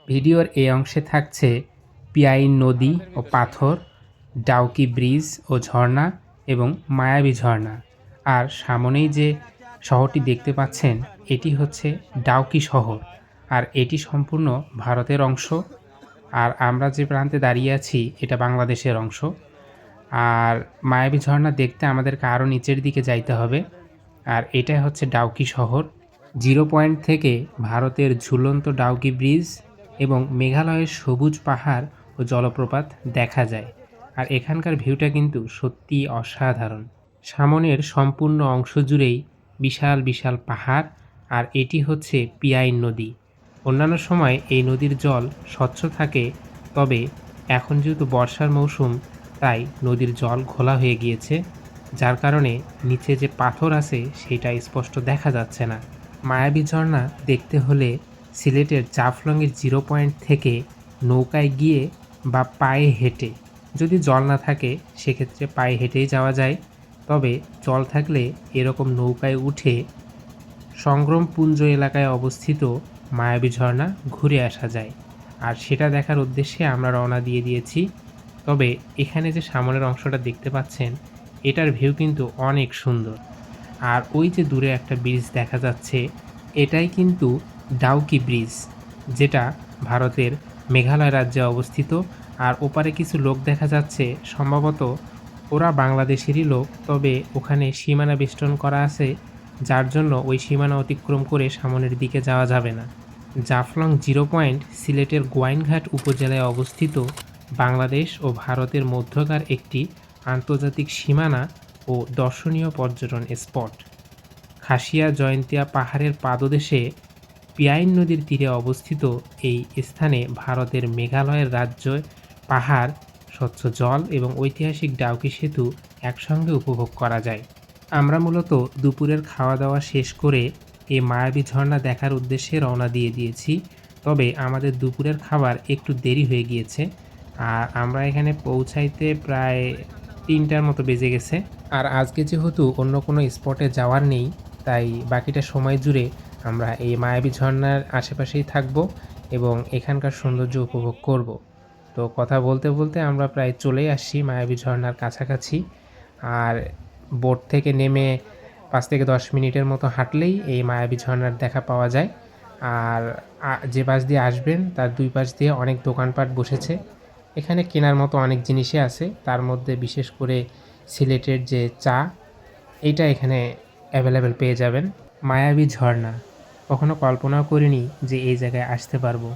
ভিডিওর এই অংশে থাকছে পিয়াইন নদী ও পাথর, ডাউকি ব্রিজ ও ঝর্ণা এবং মায়াবী ঝর্ণা। আর সামনেই যে শহরটি দেখতে পাচ্ছেন এটি হচ্ছে ডাউকি শহর। আর এটি সম্পূর্ণ ভারতের অংশ। আর আমরা যে প্রান্তে দাঁড়িয়ে আছি এটা বাংলাদেশের অংশ। আর মায়াবী ঝর্ণা দেখতে আমাদেরকে আরও নিচের দিকে যাইতে হবে। আর এটা হচ্ছে ডাউকি শহর। 0 পয়েন্ট থেকে ভারতের ঝুলন্ত ডাউকি ব্রিজ এবং মেঘালয়ের সবুজ পাহাড় ও জলপ্রপাত দেখা যায়। আর এখানকার ভিউটা কিন্তু সত্যিই অসাধারণ। সামনের সম্পূর্ণ অংশ জুড়েই বিশাল বিশাল পাহাড়। আর এটি হচ্ছে পিয়াইন নদী। অন্যান্য সময় এই নদীর জল স্বচ্ছ থাকে, তবে এখন যেহেতু বর্ষার মৌসুম তাই নদীর জল ঘোলা হয়ে গিয়েছে, যার কারণে নিচে যে পাথর আছে সেটা স্পষ্ট দেখা যাচ্ছে না। মায়াবী ঝর্ণা দেখতে হলে সিলেটের জাফলংয়ের 0 পয়েন্ট থেকে নৌকায় গিয়ে বা পায়ে হেঁটে, যদি জল না থাকে সেক্ষেত্রে পায়ে হেঁটেই যাওয়া যায়। তবে জল থাকলে এরকম নৌকায় উঠে সংগ্রামপুঞ্জ এলাকায় অবস্থিত মায়াবী ঝর্ণা ঘুরে আসা যায়। আর সেটা দেখার উদ্দেশ্যে আমরা রওনা দিয়ে দিয়েছি। তবে এখানে যে সামনের অংশটা দেখতে পাচ্ছেন এটার ভিউ কিন্তু অনেক সুন্দর। আর ওই যে দূরে একটা ব্রিজ দেখা যাচ্ছে এটাই কিন্তু ডাউকি ব্রিজ, যেটা ভারতের মেঘালয় রাজ্যে অবস্থিত। আর ওপারে কিছু লোক দেখা যাচ্ছে, সম্ভবত ওরা বাংলাদেশেরই লোক, তবে ওখানে সীমানা বেষ্টন করা আছে, যার জন্য ওই সীমানা অতিক্রম করে সামনের দিকে যাওয়া যাবে না। জাফলং 0 পয়েন্ট সিলেটের গোয়াইনঘাট উপজেলায় অবস্থিত বাংলাদেশ ও ভারতের মধ্যকার একটি আন্তর্জাতিক সীমানা ও দর্শনীয় পর্যটন স্পট। খাসিয়া জয়ন্তিয়া পাহাড়ের পাদদেশে পিয়াইন নদীর তীরে অবস্থিত এই স্থানে ভারতের মেঘালয়ের রাজ্য পাহাড়, স্বচ্ছ জল এবং ঐতিহাসিক ডাউকি সেতু একসঙ্গে উপভোগ করা যায়। আমরা মূলত দুপুরের খাওয়া দাওয়া শেষ করে এই মায়াবী ঝর্ণা দেখার উদ্দেশ্যে রওনা দিয়ে দিয়েছি। তবে আমাদের দুপুরের খাবার একটু দেরি হয়ে গিয়েছে। আর আমরা এখানে পৌঁছাইতে প্রায় 3টার মতো বেজে গেছে। আর আজকে যেহেতু অন্য কোনো স্পটে যাওয়ার নেই, তাই বাকিটা সময় জুড়ে আমরা এই মায়াবী ঝর্ণার আশেপাশেই থাকব এবং এখানকার সৌন্দর্য উপভোগ করব। তো কথা বলতে বলতে আমরা প্রায় চলেই আসছি মায়াবী ঝর্ণার কাছাকাছি। আর বোট থেকে নেমে 5 থেকে 10 মিনিটের মতো হাঁটলেই এই মায়াবী ঝর্ণার দেখা পাওয়া যায়। আর যে পাশ দিয়ে আসবেন তার 2 পাশ দিয়ে অনেক দোকানপাট বসেছে। এখানে কেনার মতো অনেক জিনিসই আছে, তার মধ্যে বিশেষ করে সিলেটের যে চা, এইটা এখানে অ্যাভেলেবেল পেয়ে যাবেন। মায়াবী ঝর্ণা কখনো কল্পনাও করিনি যে এই জায়গায় আসতে পারবো।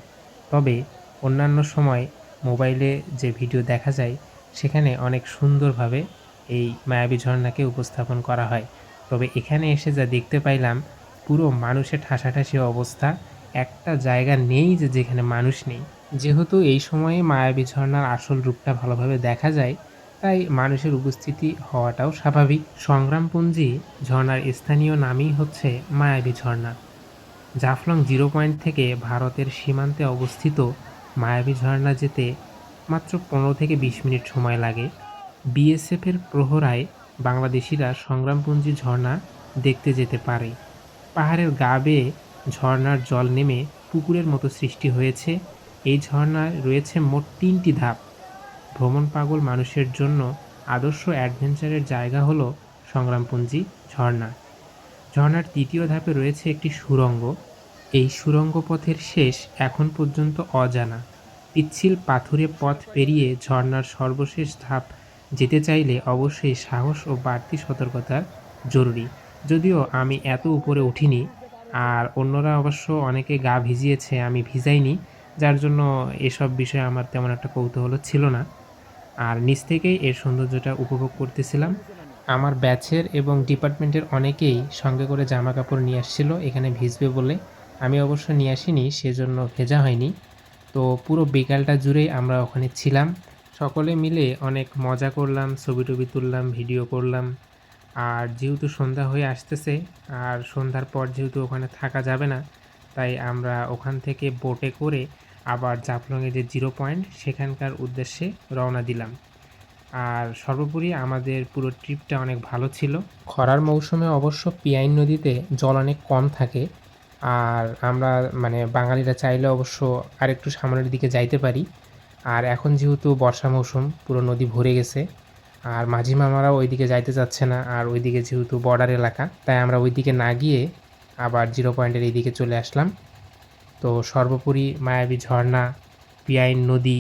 তবে অন্যান্য সময় মোবাইলে যে ভিডিও দেখা যায় সেখানে অনেক সুন্দরভাবে এই মায়াবী ঝর্ণাকে উপস্থাপন করা হয়। তবে এখানে এসে যা দেখতে পাইলাম, পুরো মানুষের ঠাসাঠাসি অবস্থা, একটা জায়গা নেই যে যেখানে মানুষ নেই। যেহেতু এই সময়ে মায়াবী ঝর্ণার আসল রূপটা ভালোভাবে দেখা যায়, তাই মানুষের উপস্থিতি হওয়াটাও স্বাভাবিক। সংগ্রামপুঞ্জি ঝর্ণার স্থানীয় নামই হচ্ছে মায়াবী ঝর্ণা। জাফলং 0 পয়েন্ট থেকে ভারতের সীমান্তে অবস্থিত মায়াবী ঝর্ণা যেতে মাত্র 15 থেকে 20 মিনিট সময় লাগে। বিএসএফের প্রহরায় বাংলাদেশিরা সংগ্রামপুঞ্জি ঝর্ণা দেখতে যেতে পারে। পাহাড়ের গা বেয়ে ঝর্ণার জল নেমে পুকুরের মতো সৃষ্টি হয়েছে। এই ঝর্ণায় রয়েছে মোট 3টি ধাপ। ভ্রমণ পাগল মানুষের জন্য আদর্শ অ্যাডভেঞ্চারের জায়গা হলো সংগ্রামপুঞ্জি ঝর্ণা। ঝর্ণার 3য় ধাপে রয়েছে একটি সুড়ঙ্গ। এই সুড়ঙ্গ পথের শেষ এখন পর্যন্ত অজানা। পিচ্ছিল পাথুরে পথ পেরিয়ে ঝর্ণার সর্বশেষ ধাপ যেতে চাইলে অবশ্যই সাহস ও বাড়তি সতর্কতার জরুরি। যদিও আমি এত উপরে উঠিনি, আর অন্যরা অবশ্য অনেকে গা ভিজিয়েছে, আমি ভিজাইনি, যার জন্য এসব বিষয়ে আমার তেমন একটা কৌতূহল ছিল না। আর নিচ থেকেই এর সৌন্দর্যটা উপভোগ করতেছিলাম। আমার ব্যাচের এবং ডিপার্টমেন্টের অনেকেই সঙ্গে করে জামা কাপড় নিয়ে আসছিল এখানে ভিজবে বলে। আমি অবশ্য নিয়ে আসিনি, সেজন্য ভেজা হয়নি। তো পুরো বিকালটা জুড়েই আমরা ওখানে ছিলাম, সকলে মিলে অনেক মজা করলাম, ছবি টবি তুললাম, ভিডিও করলাম। আর যেহেতু সন্ধ্যা হয়ে আসতেছে, আর সন্ধ্যার পর যেহেতু ওখানে থাকা যাবে না, তাই আমরা ওখান থেকে বোটে করে আবার জাফলংয়ে যে 0 পয়েন্ট সেখানকার উদ্দেশ্যে রওনা দিলাম। আর সর্বোপরি আমাদের পুরো ট্রিপটা অনেক ভালো ছিল। খরার মৌসুমে অবশ্য পিয়াইন নদীতে জল অনেক কম থাকে। আর আমরা মানে বাঙালিরা চাইলে অবশ্য আরেকটু সামনের দিকে যাইতে পারি। আর এখন যেহেতু বর্ষা মৌসুম, পুরো নদী ভরে গেছে। আর মাঝি মামারাও ওইদিকে যাইতে চাচ্ছে না। আর ওইদিকে যেহেতু বর্ডার এলাকা, তাই আমরা ওইদিকে না গিয়ে আবার জিরো পয়েন্টের এইদিকে চলে আসলাম। তো সর্বোপরি মায়াবী ঝর্ণা, পিয়াইন নদী,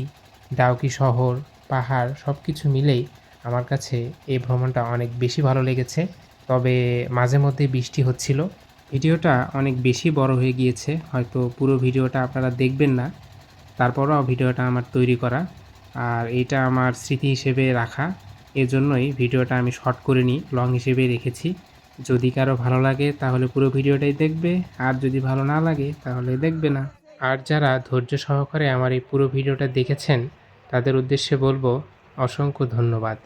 ডাউকি শহর, পাহাড় সব কিছু মিলেই আমার কাছে এই ভ্রমণটা অনেক বেশি ভালো লেগেছে। তবে মাঝে মধ্যে বৃষ্টি হচ্ছিল। ভিডিওটা অনেক বেশি বড় হয়ে গিয়েছে, হয়তো পুরো ভিডিওটা আপনারা দেখবেন না। তারপরেও ভিডিওটা আমার তৈরি করা, আর এইটা আমার স্মৃতি হিসেবে রাখা। এজন্যই ভিডিওটা আমি শর্ট করিনি, লং হিসেবেই রেখেছি। যদি কারো ভালো লাগে তাহলে পুরো ভিডিওটাই দেখবে, আর যদি ভালো না লাগে তাহলে দেখবে না। আর যারা ধৈর্য সহকারে আমার এই পুরো ভিডিওটা দেখেছেন তাদের উদ্দেশ্যে বলবো অসংখ্য ধন্যবাদ।